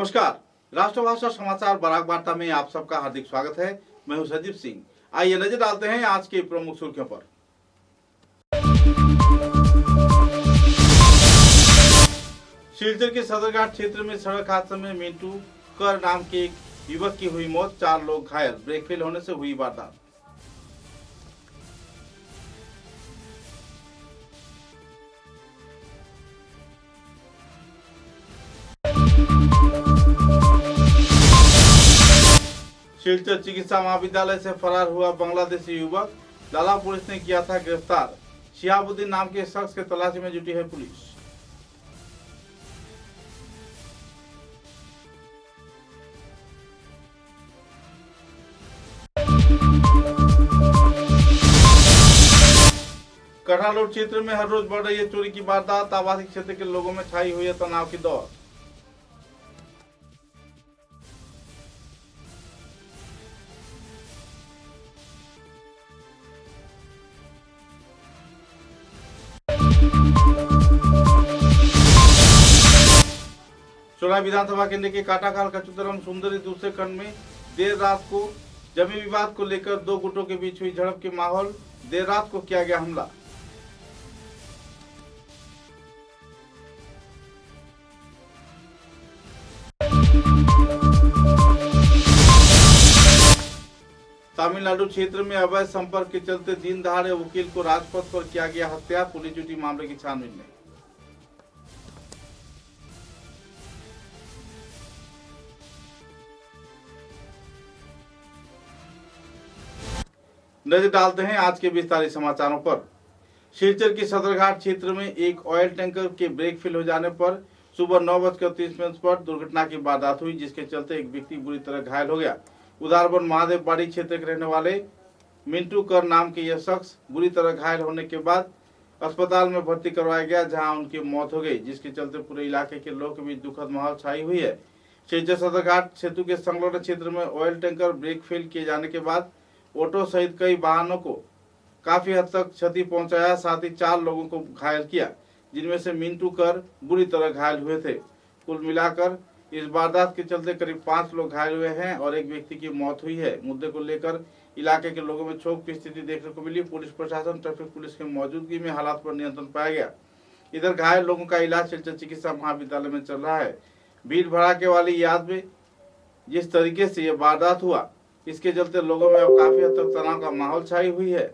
नमस्कार, राष्ट्रभाषा समाचार बराक वार्ता में आप सबका हार्दिक स्वागत है। मैं हूं सजीव सिंह। आइए नजर डालते हैं आज के प्रमुख सुर्खियों पर। सिलचर के सदरघाट क्षेत्र में सड़क हादसे में मिंटू कर नाम के एक युवक की हुई मौत, 4 लोग घायल, ब्रेक फेल होने से हुई वारदात। सिलचर चिकित्सा महाविद्यालय से फरार हुआ बांग्लादेशी युवक, लाला पुलिस ने किया था गिरफ्तार। शिहाबुद्दीन नाम के शख्स के तलाशी में जुटी है पुलिस। कठालोड क्षेत्र में हर रोज बढ़ रही है चोरी की वारदात, आवासीय क्षेत्र के लोगों में छाई हुई है तनाव की दौर। चोला विधानसभा केंद्र के काटाखाल कचुतरम सुंदरी दूसरे खंड में देर रात को जमीन विवाद को लेकर 2 गुटों के बीच हुई झड़प के माहौल, देर रात को किया गया हमला। तमिलनाडु क्षेत्र में अवैध संपर्क के चलते दिन दहाड़े वकील को राजपथ पर किया गया हत्या, पुलिस जुटी मामले की छानबीन में। नजर डालते हैं आज के विस्तारित समाचारों पर। सिलचर के सदरघाट क्षेत्र में एक ऑयल टैंकर के ब्रेक फेल हो जाने पर सुबह 9:30 पर दुर्घटना की वारदात हुई, जिसके चलते एक व्यक्ति बुरी तरह घायल हो गया। उदारबन महादेव बाड़ी क्षेत्र के रहने वाले मिंटू कर नाम के यह शख्स बुरी तरह घायल होने के बाद अस्पताल में भर्ती करवाया गया, जहां उनकी मौत हो गई, जिसके चलते पूरे इलाके के लोगों के बीच दुखद माहौल छाई हुई है। सिलचर सदरघाट सेतु के संलग्न क्षेत्र में ऑयल टैंकर ब्रेक फेल किए जाने के बाद ऑटो सहित कई वाहनों को काफी हद तक क्षति पहुंचाया, साथ ही 4 लोगों को घायल किया, जिनमें से मिंटू कर बुरी तरह घायल हुए थे। कुल मिलाकर इस वारदात के चलते करीब 5 लोग घायल हुए हैं और एक व्यक्ति की मौत हुई है। मुद्दे को लेकर इलाके के लोगों में क्षोभ की स्थिति देखने को मिली। पुलिस प्रशासन, ट्रैफिक पुलिस की मौजूदगी में हालात पर नियंत्रण पाया गया। इधर घायल लोगों का इलाज सिलचर चिकित्सा महाविद्यालय में चल रहा है। भीड़ भड़ाके वाली याद में जिस तरीके से यह वारदात हुआ, इसके चलते लोगों में अब काफी हद तक तनाव का माहौल छाई हुई है।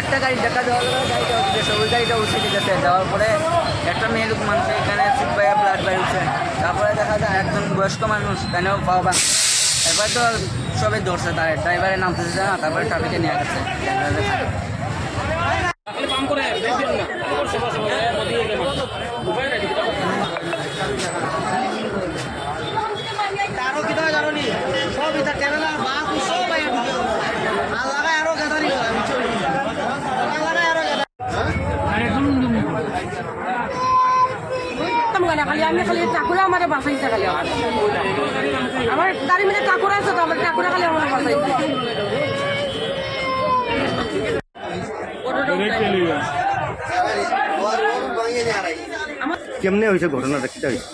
একটা গাড়ি দেখা যাওয়ার গাড়িটা উঠেছে, ওই গাড়িটা উঠে গেছে। যাওয়ার পরে একটা মেয়ে লোক মানুষ এখানে সিট বাইয়া ব্লাড বাই উঠছে। তারপরে দেখা যায় একজন বয়স্ক মানুষ কেন পাওয়া, এবার তো সবাই ধরছে, তার ড্রাইভারের নামতেছে না, তারপরে ট্রাফিকে নিয়ে গেছে। আমি খালি ঠাকুরা আমার বাঁচাইছে, খালি আমার গাড়ি মেরে ঠাকুর আছে তো, আমার ঠাকুরা খালি আমার বাঁচাইছে। কেমনে হয়েছে ঘটনাটা, কি হয়েছে?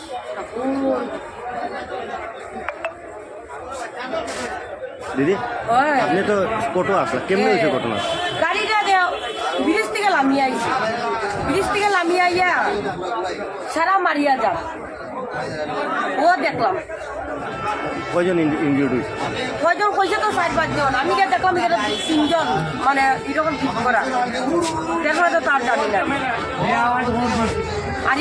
দিদি আপনি তো কোটো আসলা, কেমনে হয়েছে ঘটনা? গাড়িটা ব্রিজ থেকে নামিয়ে আইছে, ব্রিজ থেকে নামিয়ে আইয়া সারা মারিয়া যা ও দেখলাম। কয়জন ইনজিউর্ড হয়েছে? কয়জন কইছে তো 4-5 জন, আমি কে দেখলাম এখানে 3 জন, মানে এরকম ঠিক করা দেখো তো তার জানি না। আর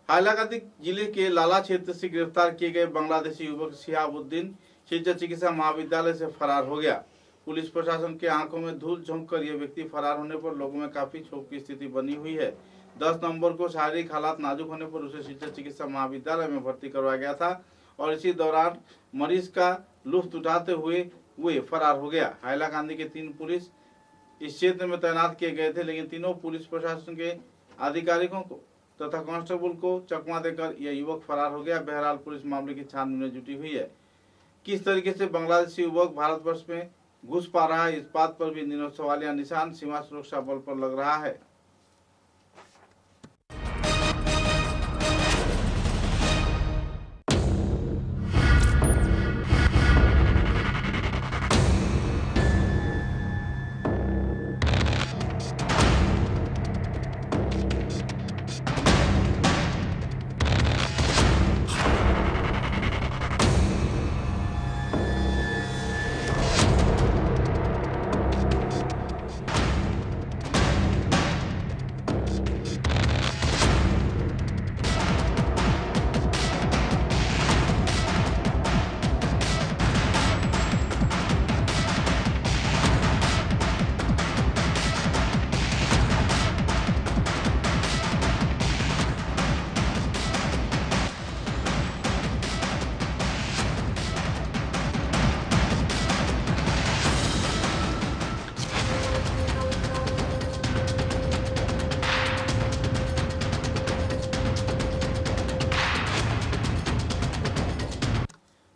हाइलाकांदी जिले के लाला क्षेत्र से गिरफ्तार किए गए बांग्लादेशी युवक शिहाबुद्दीन शिक्षा चिकित्सा महाविद्यालय से फरार हो गया। पुलिस प्रशासन के आंखों में धूल झोंक कर यह व्यक्ति फरार होने पर लोगों में काफी क्षोभ की स्थिति बनी हुई है। 10 नवंबर को शारीरिक हालात नाजुक होने पर उसे शिक्षा चिकित्सा महाविद्यालय में भर्ती करवाया गया था और इसी दौरान मरीज का लुत्फ उठाते हुए फरार हो गया। हाइलाकांदी के 3 पुलिस इस क्षेत्र में तैनात किए गए थे, लेकिन तीनों पुलिस प्रशासन के अधिकारियों को तथा कांस्टेबल को चकमा देकर यह युवक फरार हो गया। बहरहाल पुलिस मामले की छानबीन में जुटी हुई है। किस तरीके से बांग्लादेशी युवक भारतवर्ष में घुस पा रहा है, इस बात पर भी इन दिनों सवालिया निशान सीमा सुरक्षा बल पर लग रहा है।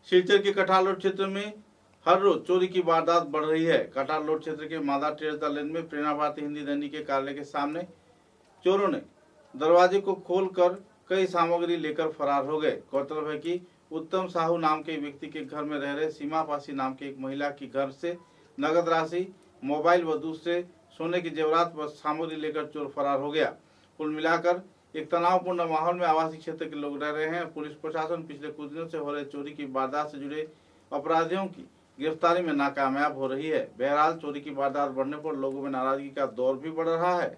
सिलचर के कटार रोड क्षेत्र में हर रोज चोरी की वारदात बढ़ रही है। कटार रोड क्षेत्र के मादा टेरता लेन में प्रेरणा भारती हिंदी दैनिक के कार्यालय के सामने चोरों ने दरवाजे को खोलकर कई सामग्री लेकर फरार हो गए। गौरतलब है कि उत्तम साहू नाम के व्यक्ति के घर में रह रहे सीमा पासी नाम के एक महिला की घर से नगद राशि, मोबाइल व दूसरे सोने की जेवरात व सामग्री लेकर चोर फरार हो गया। कुल मिलाकर एक तनावपूर्ण माहौल में आवासीय क्षेत्र के लोग रह रहे हैं। पुलिस प्रशासन पिछले कुछ दिनों से हो रहे चोरी की वारदात से जुड़े अपराधियों की गिरफ्तारी में नाकामयाब हो रही है। बहरहाल चोरी की वारदात बढ़ने पर लोगों में नाराजगी का दौर भी बढ़ रहा है।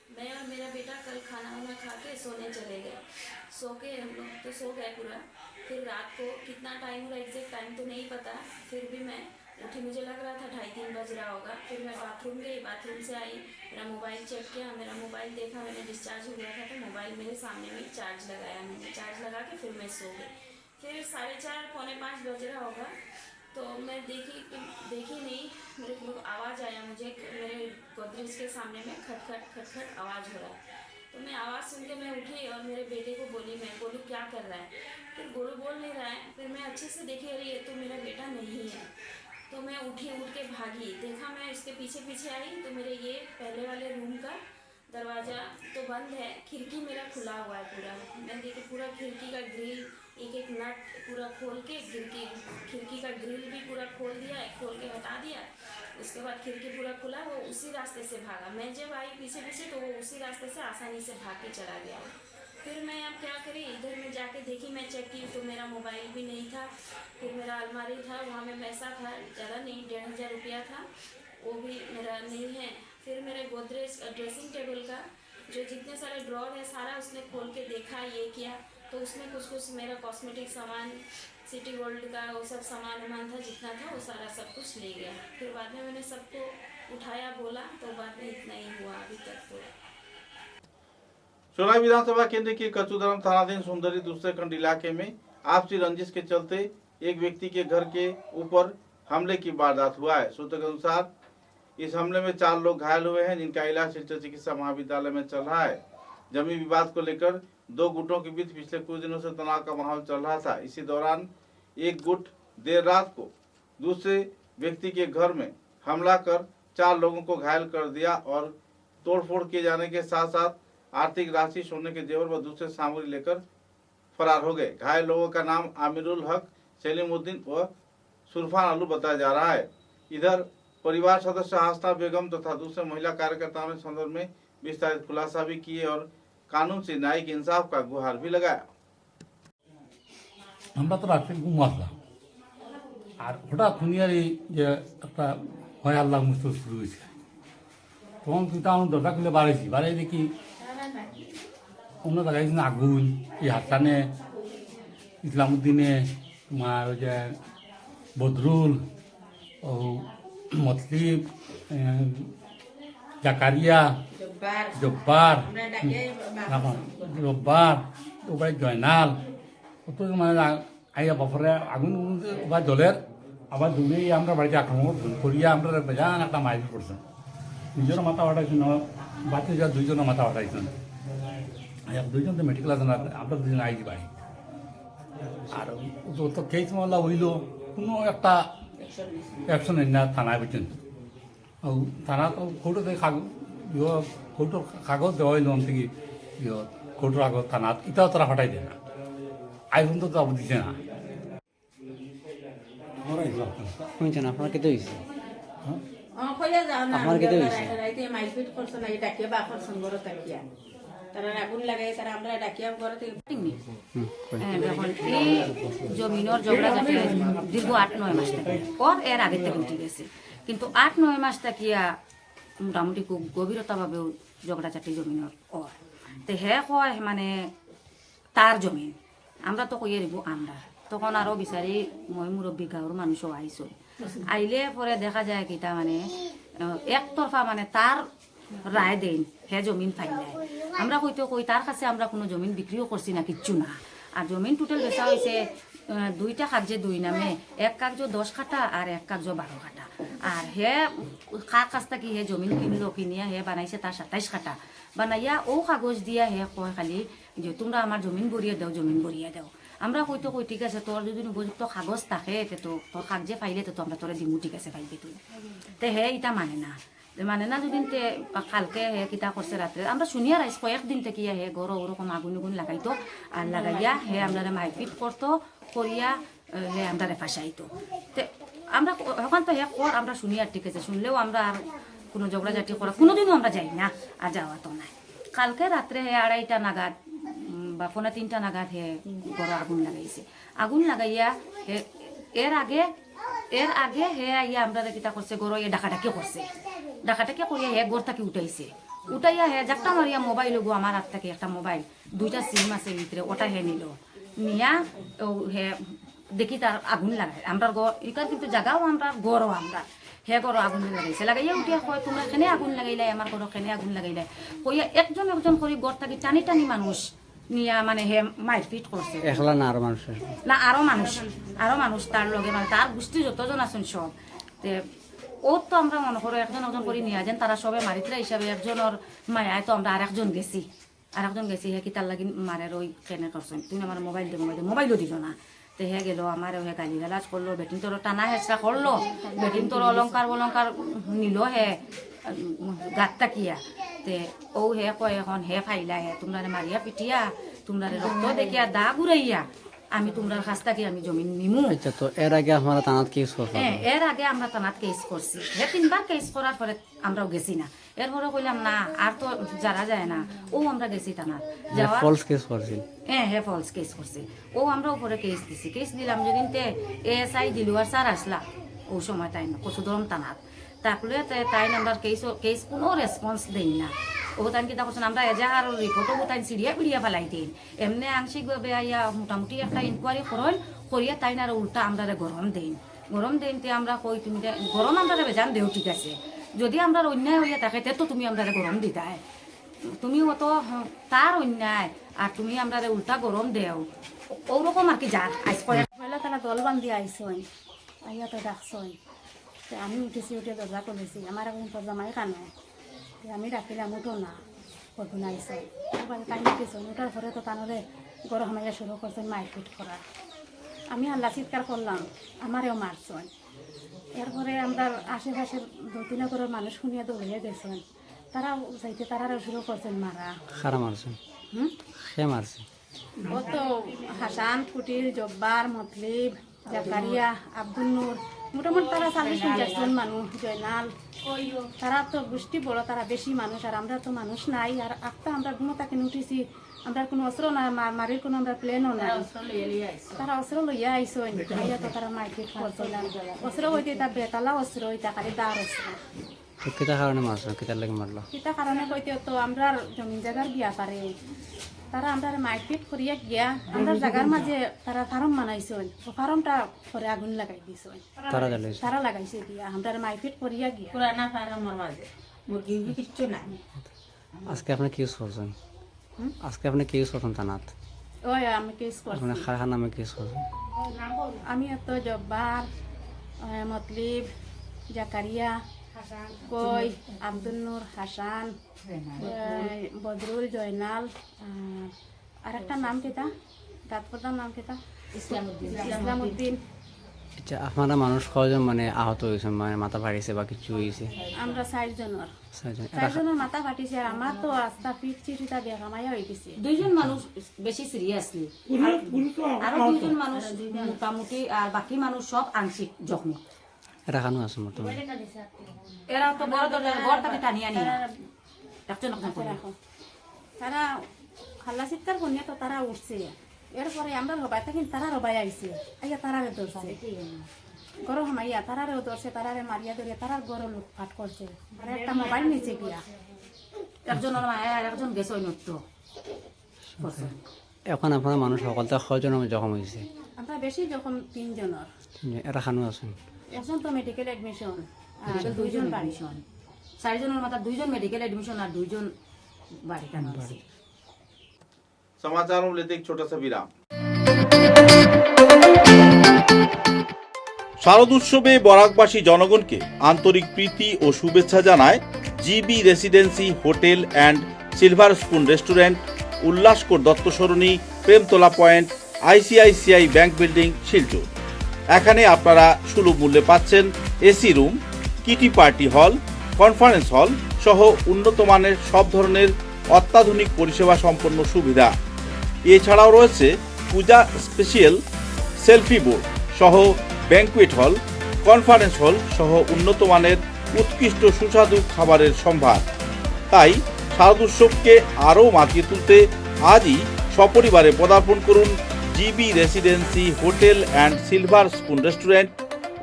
मैं और मेरा बेटा कल खाना वाना खा के सोने चले गए। सो के हम लोग तो सो गए पूरा। फिर रात को कितना टाइम हुआ एग्जैक्ट टाइम तो नहीं पता, फिर भी मैं उठी, मुझे लग रहा था 2:30-3 बज रहा होगा। फिर मैं बाथरूम गई, बाथरूम से आई, मेरा मोबाइल चेक किया, मेरा मोबाइल देखा, मैंने डिस्चार्ज हो गया था तो मोबाइल मेरे सामने में चार्ज लगाया। मैंने चार्ज लगा के फिर मैं सो गई। फिर 4:30 पौने 5 बज रहा होगा तो मैं देखी नहीं, मेरे को आवाज़ आया, मुझे मेरे गोदरेज के सामने में खटखट आवाज़ हो रहा है। तो मैं आवाज़ सुन के मैं उठी और मेरे बेटे को बोली, मैं बोलूँ क्या कर रहा है? फिर गोलू बोल नहीं रहा है। फिर मैं अच्छे से देखी, अरे ये तो मेरा बेटा नहीं है। तो मैं उठ के भागी, देखा, मैं इसके पीछे आई तो मेरे ये पहले वाले रूम का दरवाज़ा तो बंद है, खिड़की मेरा खुला हुआ है पूरा। मैं देखी पूरा खिड़की का ग्रिल एक नट पूरा खोल के खिड़की का ग्रिल भी पूरा खोल दिया है, खोल के हटा दिया। उसके बाद खिड़की पूरा खुला, वो उसी रास्ते से भागा। मैं जब आई पीछे तो वो उसी रास्ते से आसानी से भाग के चला गया। फिर मैं अब क्या करी, इधर में जाके देखी, मैं चेक की तो मेरा मोबाइल भी नहीं था। फिर मेरा अलमारी था, वहाँ में पैसा था, ज़्यादा नहीं, 1500 रुपया था, वो भी मेरा नहीं है। फिर मेरे गोदरेज ड्रेसिंग टेबल का जो जितने सारे ड्रॉर है सारा उसने खोल के देखा, ये किया, तो उसमें कुछ कुछ मेरा कॉस्मेटिक सामान, सिटी गोल्ड का वो सब सामान वामान था, जितना था वो सारा सब कुछ ले गया। फिर बाद में मैंने सबको उठाया, बोला, तो बाद में इतना ही हुआ अभी तक। तो सोलाई विधानसभा केंद्र के कचूदरम थानाधीन सुंदरी दूसरे खंड इलाके में आपसी रंजिश के चलते एक व्यक्ति के घर के ऊपर हमले की वारदात हुआ है। सूत्र के अनुसार इस हमले में 4 लोग घायल हुए हैं, जिनका इलाज शिल्चर चिकित्सा महाविद्यालय में चल रहा है। जमीन विवाद को लेकर 2 गुटों के बीच पिछले कुछ दिनों से तनाव का माहौल चल रहा था। इसी दौरान एक गुट देर रात को दूसरे व्यक्ति के घर में हमला कर 4 लोगों को घायल कर दिया और तोड़फोड़ किए जाने के साथ साथ आर्थिक राशि, सोने के जेवर व दूसरे सामग्री लेकर फरार हो गए। घायल लोगों का नाम आमिरुल हक, सलीमुद्दीन व सुरफान आलू बताया जा रहा है। इधर परिवार सदस्य हासना बेगम तथा दूसरे महिला कार्यकर्ताओं ने संदर्भ में विस्तारित खुलासा भी किए और कानून से न्यायिक इंसाफ का गुहार भी लगाया। আমরা তো রাত্রে ঘুম আসলাম, আর হঠাৎ শুনিয়ারি যে একটা ভয় আল্লাহ মুস্ত শুরু হয়েছে। তখন কিন্তু আমি দরজা খুলে বাড়াইছি, বাড়াই দেখি অন্য জায়গায় আগুন, এই হাসানে, ইসলামউদ্দিনে, তোমার ওই যে বদরুল, ও মতলিব, জাকারিয়া, জব্বার, রব্বার, ওবাই জয়নাল, তো মানে আইয়া বাপরে আগুন বা জলের আবার দূরেই আমরা বাড়িতে আক্রমণ করিয়া আমরা বেজান একটা মাইল করছেন। নিজেরও মাথা ফাটাইছেন, বাড়িতে যা 2 জনের মাথা ফাটাইছেন। 2 জন তো মেডিকেল আছেন, আমরা 2 জন আইছি বাড়ি। আর তো কেস মামলা হইল, কোনো একটা অ্যাকশন নেই না থানায় বুঝছেন। থানা তো কোর্টে কোর্টের কাগজ দেওয়া হইল থেকে কোর্টের আগত থানাত, ইটাও তারা ফাটাই দেয় না, আইফোন তো যাব দিছে না। শুনছেন আপনার কেটে হয়েছে? আমার কেটে হয়েছে? মাইলপিট করছে না, ডাকিয়া বা করছেন ঘর তাকিয়া তারা আগুন লাগাই, তারা আমরা ডাকিয়া ঘর থেকে দেখুন এই জমিনের ঝগড়া ঝাঁটি দীর্ঘ 8-9 মাস থেকে ওর এর আগে থেকে উঠে গেছে, কিন্তু 8-9 মাস থাকিয়া মোটামুটি খুব গভীরতাভাবেও ঝগড়া ঝাঁটি জমিনের ওর তো হে হয় মানে তার জমিন, আমরা তো কইয়ে দিব আমরা তখন আরও বিচারি মই মুরব্বী গাঁৱৰ মানুষও আইছো, আইলে পরে দেখা যায় কিটা মানে একতরফা মানে তার রায় দেন হে জমিন ফাইলায়। আমরা হয়তো কই তার কাছে আমরা কোনো জমিন বিক্রিও করছি না, কিচ্ছু না। আর জমিন টোটাল বেচা হয়েছে 2টা কাগজে 2 নামে, এক কাগজ 10 কাঠা আর এক কাগজ 12 কাঠা। আর হে কার কাছ থেকে হে জমিন কিনলো, কিনিয়া হে বানাইছে তার 27 কাঠা বানাইয়া ও কাগজ দিয়া হে কয় খালি যে তোমরা আমার জমিন বরিয়ে দাও, জমিন বরিয়ে দাও। আমরা হয়তো কই ঠিক আছে, তোর যদি উপযুক্ত কাগজ থাকে তো তোর কাগজে ফাইলে তো আমরা তোরা দিমু, ঠিক আছে ফাইলবি তুই। তে হে ইটা মানে না যদি কালকে হে কিতা করছে রাত্রে আমরা শুনিয়া রাইস কয়েকদিন থেকে হে গরো ওরকম আগুন উগুন লাগাইতো, আর লাগাইয়া হে আমরা মারপিট করতো করিয়া হে আমরা ফাঁসাইতো। তে আমরা এখন তো হে কর আমরা শুনি আর ঠিক আছে, শুনলেও আমরা আর কোনো ঝগড়াঝাটি করা কোনোদিনও আমরা যাই না, আর যাওয়া তো নাই। কালকে রাত্রে হে 2:30টা নাগাদ বা 3:45 নাগাদ হে গরো আগুন লাগাইছে। আগুন লাগাইয়া হে এর আগে হে আইয়া আমরা কিতা করছে গরো ডাকাডাকি করছে, ডাকাটাকে করিয়া হে ঘর থেকে উঠাইয়া হে জাকটা মারিয়া মোবাইল গো আমার হাত থেকে একটা মোবাইল 2টা সিম আছে ভিতরে, ওটা হে নিল নিয়া হে দেখি তার আগুন লাগাই। আমরা এখান কিন্তু জায়গাও আমরা গড়ও আমরা হে গড় আগুন লাগাইছে, লাগাইয়া উঠিয়া কয় তোমরা কেনে আগুন লাগাইলাই, আমার ঘর কেনে আগুন লাগাইলাই কইয়া একজন করে ঘর থাকি টানি টানি মানুষ নিয়া মানে হে মারপিট করছে। একলা না আরো মানুষ? না আরো মানুষ তার লগে মানে তার গোষ্ঠী যতজন আছেন সব। তে ও তো আমরা মনে করো একজন করে নিয়ে যান, তারা সবে মারিতরা হিসাবে একজনের মায়ায় তো আমরা আরেকজন গেছি হে কি তার লাগি মারের ওই কেনে করছেন তুই আমার মোবাইল দে, মোবাইলও দিল না। তো হে গেল আমার হে গালি গালাজ করলো, বেটিন তোর টানা হেঁচড়া করলো, বেটিন তোর অলংকার নিল হে গাত তাকিয়া। তে ও হে কয় এখন হে ফাইলা হে তোমরা মারিয়া পিটিয়া তোমরা রক্ত দেখিয়া দা ঘুরাইয়া আমি তোমরার কাছ থেকে আমি জমিন নিমু। আচ্ছা, তো এর আগে আমরা থানাত কেস করছি? এর আগে আমরা থানাত কেস করছি, হে 3বার কেস করার পরে আমরাও গেছি না। এরপরে কইলাম না আর তো যারা যায় না, ও আমরা গেছি থানাত যাওয়া ফলস কেস করছি। হে ফলস কেস করছে, ও আমরা উপরে কেস দিছি। কেস দিলাম যেদিন তে এসআই দিলুয়ার স্যার আসলা ও সময় তাই না কচুদরম থানাত। তাকলে তাই আমরা কেস কোনো রেসপন্স দিই না ও তাই কিতা করছেন আমরা এজাহার রিপোর্টও তাই সিরিয়া পিড়িয়া ফেলাই দিন এমনি আংশিকভাবে আইয়া মোটামুটি একটা ইনকোয়ারি করিয়া তাই না উল্টা আমরা গরম দিন তে আমরা কই তুমি গরম আমরা বেজান দেও ঠিক আছে যদি আমরা অন্যায় হইয়া থাকে তো তুমি আমরা গরম দিতাই তুমি অত তার অন্যায় আর তুমি আমরা উল্টা গরম দেও ওরকম আর কি যার আইস করে পয়লা তারা দল বান্ধি আইসই আইয়া তো ডাকছই আমি উঠেছি উঠে দরজা করেছি আমার এখন দরজা মাই কানে আমি ডাকিলাম উঠো না কখন আইসই তাই উঠেছ উঠার পরে তো তানরে গরম হামাইয়া শুরু করছেন মারপিট করা আমি আল্লাহ চিৎকার করলাম আমারেও মারছেন এরপরে আমরা আশেপাশের 2-3 ঘরের মানুষ শুনিয়ে দৌড়িয়ে গেছেন তারা যাইতে তারাও শুরু করছেন মারা খারা মারছেন সে মারছে ও তো হাসান কুটির জব্বার মতলিব জাকারিয়া আব্দুল নূর মোটামুটি তারা 40-50 জন মানুষ জয়নাল তারা তো গোষ্ঠী বড় তারা বেশি মানুষ আর আমরা তো মানুষ নাই আর একটা আমরা ঘুমোতাকে উঠেছি আমরা কোনো অস্ত্র না মারির কোনো আমরা প্লেনও নাই তারা অস্ত্র লইয়া আইসো ইয়া তো তারা মারপিট করছিল অস্ত্র হইতে তা বেতালা অস্ত্র হইতা খালি দাঁড় অস্ত্র তো কিতা কারণে মারছেন কিতার লাগে মারলো কিতা কারণে কইতে তো আমরা জমিন জায়গার বিয়া পারে তারা আমরা মারপিট করিয়া গিয়া আমরা জায়গার মাঝে তারা ফার্ম বানাইছেন ও ফার্মটা পরে আগুন লাগাই দিছেন তারা জ্বালাইছে তারা লাগাইছে দিয়া আমরা মারপিট করিয়া গিয়া পুরানা ফার্মের মাঝে মুরগি কিচ্ছু নাই আজকে আপনি কি ইউজ করছেন আজকে আপনি কি ইউজ করছেন থানাত ওই আমি কেস করছি আপনি খার নামে কি ইউজ করছেন আমি তো জব্বার মতলিব জাকারিয়া কই আব্দুল নূর হাসান বদরুল জয়নাল আর একটা নাম কেটা দাঁতপদার নাম কেটা ইসলামউদ্দিন আচ্ছা আপনারা মানুষ কয়জন মানে আহত হয়েছে মানে মাথা ফাটিছে বা কিছু হয়েছে আমরা 4 জনের 4 জনের মাথা ফাটিছে আর আমার তো আস্তা পিঠ চিঠিটা বেগামাইয়া হয়ে গেছে 2 জন মানুষ বেশি সিরিয়াসলি আর 2 জন মানুষ মোটামুটি আর বাকি মানুষ সব আংশিক জখম রাখানো আছে মোটামুটি এরা তো বড় দরজার ঘর থেকে টানিয়ে আনি না একজন রাখো তারা হাল্লা চিৎকার করিয়া তো তারা উঠছে এরপরে আমরা রবাই থাকি তারা রবাই আইছে আইয়া তারারে ধরছে গরম হামাইয়া তারারেও ধরছে তারারে মারিয়া ধরিয়া তারার গরম লুটপাট করছে আর একটা মোবাইল নিচে গিয়া একজনের মায়া আর একজন গেছে ওই নৃত্য এখন আপনার মানুষ সকলতে কয়জন জখম হয়েছে আমরা বেশি যখন 3 জনের রাখানো আছেন এখন তো মেডিকেল এডমিশন আর 2 জন বাড়িশন 4 জনের মাথা 2 জন মেডিকেল এডমিশন আর 2 জন বাড়ি টানা समाचारों में लेते एक छोटा सा विराम। শারদ উৎসবে বরাকবাসী জনগণকে আন্তরিক প্রীতি ও শুভেচ্ছা জানায় GB residency hotel and silver spoon restaurant, Ullaskar Dutta সরণি, Premtala point, ICICI bank building, Silchar. এখানে আপনারা সুলভ মূল্যে পাচ্ছেন AC room, kitty party hall, conference hall সহ উন্নত মানের সব ধরনের অত্যাধুনিক পরিষেবা সম্পন্ন সুবিধা। এছাড়াও রয়েছে পূজা স্পেশাল সেলফি বোর্ড সহ ব্যাংকুয়েট হল, কনফারেন্স হল সহ উন্নত মানের উৎকৃষ্ট সুস্বাদু খাবারের সম্ভার। তাই শারদ উৎসবকে আরও মাতিয়ে তুলতে আজই সপরিবারে পদার্পণ করুন GB residency hotel and silver spoon restaurant,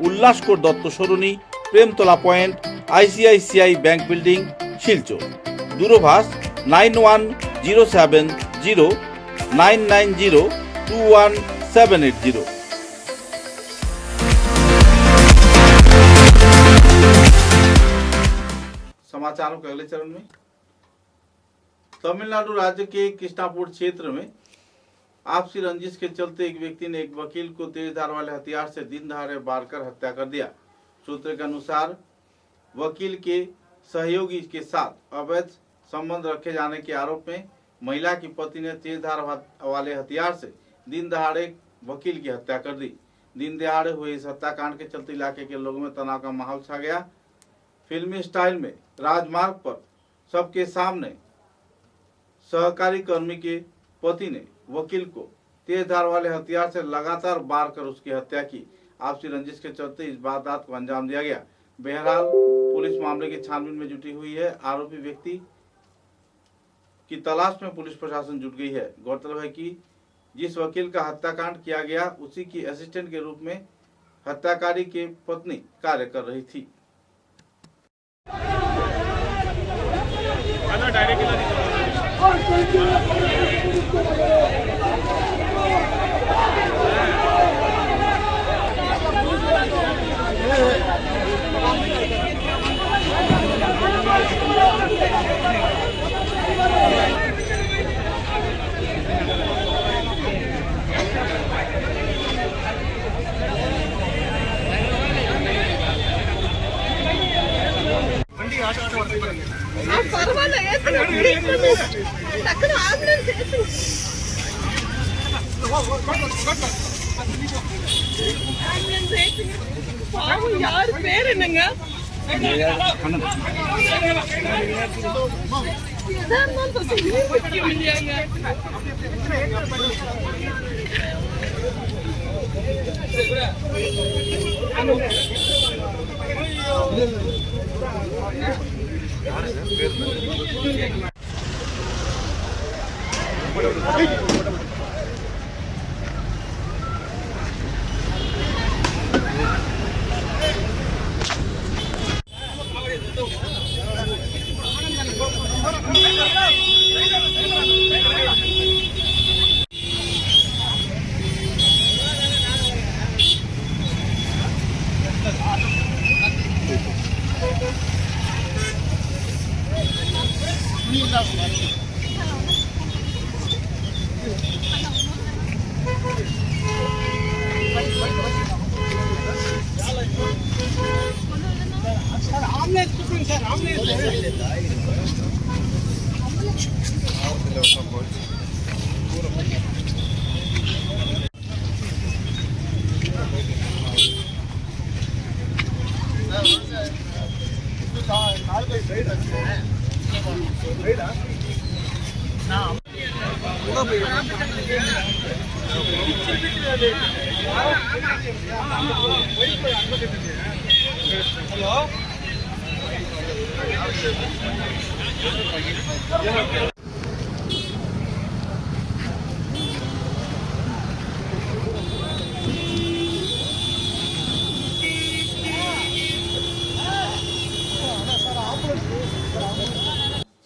Ullaskar Dutta সরণি, Premtala point, ICICI bank building, Silchar. দূরভাষ 910709902178 समाचारों के अगले चरण में तमिलनाडु राज्य के कृष्णापुर क्षेत्र में आपसी रंजिश के चलते एक व्यक्ति ने एक वकील को तेज धार वाले हथियार से दिन दहाड़े वार कर हत्या कर दिया। सूत्र के अनुसार वकील के सहयोगी के साथ अवैध संबंध रखे जाने के आरोप में महिला की पति ने तेज धार वाले हथियार से दिन दहाड़े वकील की हत्या कर दी। दिन दहाड़े हुए इस हत्याकांड के चलते इलाके के लोगों में तनाव का माहौल छा गया। फिल्मी स्टाइल में राजमार्ग पर सबके सामने सहकारी कर्मी के पति ने वकील को तेज धार वाले हथियार से लगातार वार कर उसकी हत्या की। आपसी रंजिश के चलते इस वारदात को अंजाम दिया गया। बहरहाल पुलिस मामले की छानबीन में जुटी हुई है। आरोपी व्यक्ति की तलाश में पुलिस प्रशासन जुट गई है। गौरतलब है कि जिस वकील का हत्याकांड किया गया उसी की असिस्टेंट के रूप में हत्याकारी की पत्नी कार्य कर रही थी। யார் பேர் என்னங்க?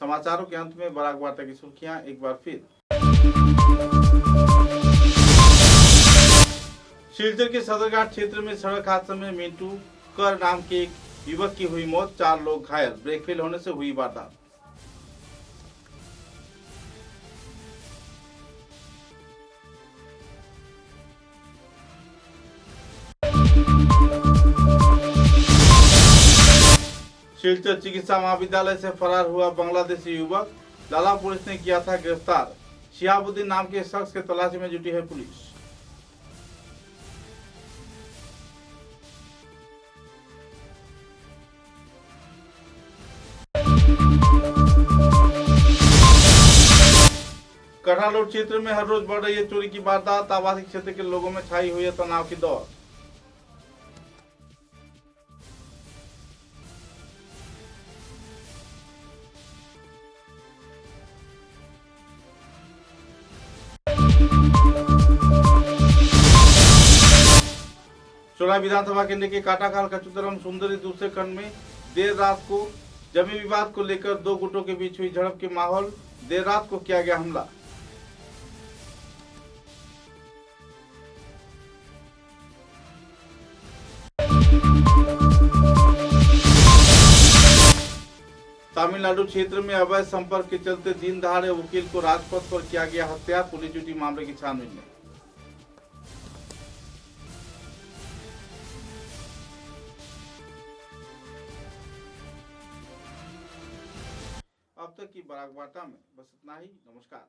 समाचारों के अंत में बराक वार्ता की सुर्खियां एक बार फिर। सिलचर के सदरघाट क्षेत्र में सड़क हादसे में मिंटू कर नाम के एक युवक की हुई मौत, 4 लोग घायल, ब्रेक फेल होने से हुई वारदात। सिलचर चिकित्सा महाविद्यालय से फरार हुआ बांग्लादेशी युवक, लाला पुलिस ने किया था गिरफ्तार। शिहाबुद्दीन नाम के शख्स के तलाशी में जुटी है पुलिस। कटरा रोड क्षेत्र में हर रोज बढ़ रही है चोरी की वारदात, आवासीय क्षेत्र के लोगों में छाई हुई है तनाव की दौर। चोला विधानसभा केंद्र के काटाखाल कचुतरम सुंदरी दूसरे खंड में देर रात को जमीन विवाद को लेकर 2 गुटों के बीच हुई झड़प के माहौल, देर रात को किया गया हमला। तमिलनाडु क्षेत्र में अवैध संपर्क के चलते दिन दहाड़े वकील को राजपथ पर किया गया हत्या, पुलिस जुटी मामले की छानबीन में। अब तक की बराक वार्ता में बस इतना ही। नमस्कार।